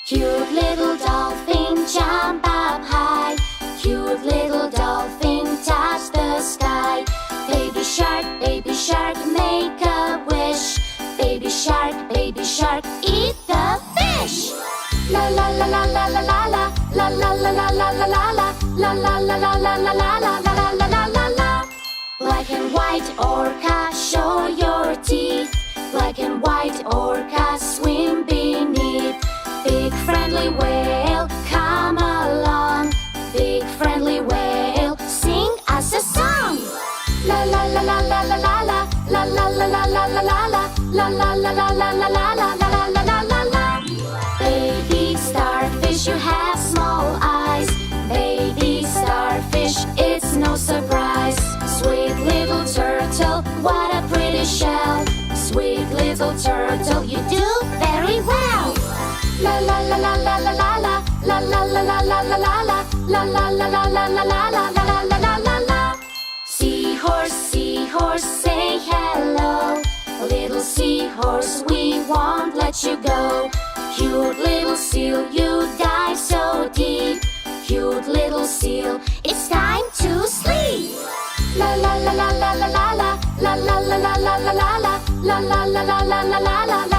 Cute little dolphin, jump up high. Cute little dolphin, touch the sky. Baby shark, make a wish. Baby shark, eat the fish. La la la la la la la la. La la la la la la la la. La la la la la la la la la la la la la. Black and white orca, show your teeth. Black and white orca, swim beneath. Big friendly whale, come along. Big friendly whale, sing us a song. La la la la la la la la. La la la la la la la la. La la la la la la la la la la la la la. Baby starfish, you have small eyes. Baby starfish, it's no surprise. Sweet little turtle, what a pretty shell. Sweet little turtle, you do very well. La la la la la la la la. La la la la la la la la. La la la la la la la la la la la la. Seahorse, say hello. Little seahorse, we won't let you go. Cute little seal, you dive so deep. Cute little seal, it's time to sleep. La la la la la la la la. La la la la la la la la. La la la la la la la la.